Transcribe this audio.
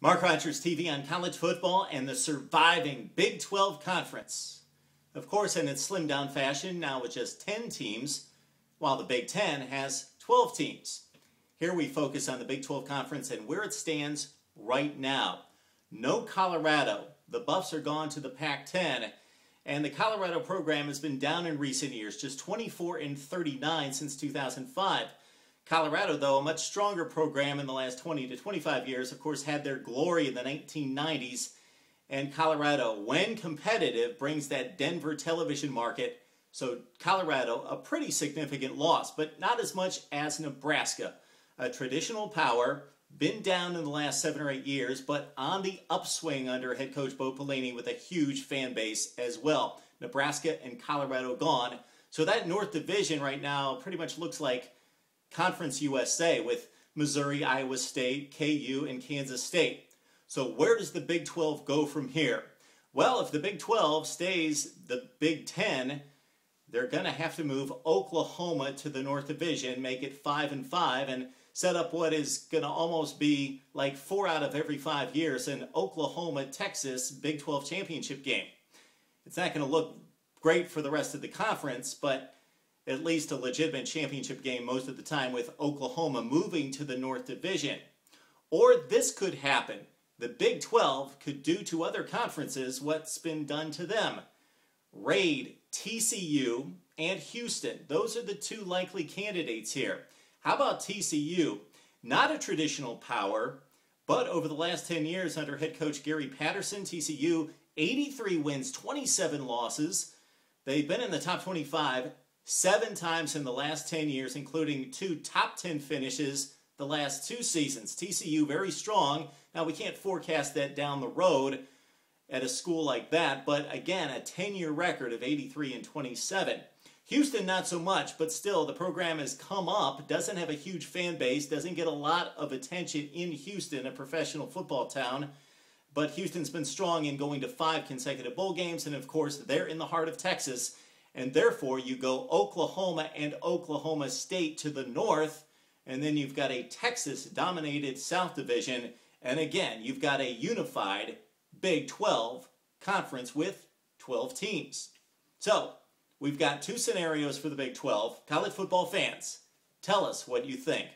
Mark Rogers TV on college football and the surviving Big 12 Conference. Of course, in its slimmed down fashion, now with just 10 teams, while the Big 10 has 12 teams. Here we focus on the Big 12 Conference and where it stands right now. No Colorado. The Buffs are gone to the Pac-10, and the Colorado program has been down in recent years, just 24-39 since 2005. Colorado, though, a much stronger program in the last 20 to 25 years, of course, had their glory in the 1990s. And Colorado, when competitive, brings that Denver television market. So Colorado, a pretty significant loss, but not as much as Nebraska. A traditional power, been down in the last 7 or 8 years, but on the upswing under head coach Bo Pelini with a huge fan base as well. Nebraska and Colorado gone. So that North Division right now pretty much looks like Conference USA with Missouri, Iowa State, KU, and Kansas State. So where does the Big 12 go from here? Well, if the Big 12 stays the Big 10, they're going to have to move Oklahoma to the North Division, make it 5-5, and set up what is going to almost be like 4 out of every 5 years an Oklahoma-Texas Big 12 championship game. It's not going to look great for the rest of the conference, but at least a legitimate championship game most of the time with Oklahoma moving to the North Division. Or this could happen. The Big 12 could do to other conferences what's been done to them. Raid TCU and Houston. Those are the two likely candidates here. How about TCU? Not a traditional power, but over the last 10 years under head coach Gary Patterson, TCU, 83 wins, 27 losses. They've been in the top 25 7 times in the last 10 years, including 2 top 10 finishes the last 2 seasons. TCU very strong. Now, we can't forecast that down the road at a school like that, but again, a 10-year record of 83-27. Houston, not so much, but still, the program has come up, doesn't have a huge fan base, doesn't get a lot of attention in Houston, a professional football town, but Houston's been strong in going to 5 consecutive bowl games, and of course, they're in the heart of Texas. And therefore, you go Oklahoma and Oklahoma State to the north, and then you've got a Texas-dominated South Division, and again, you've got a unified Big 12 conference with 12 teams. So, we've got 2 scenarios for the Big 12. College football fans, tell us what you think.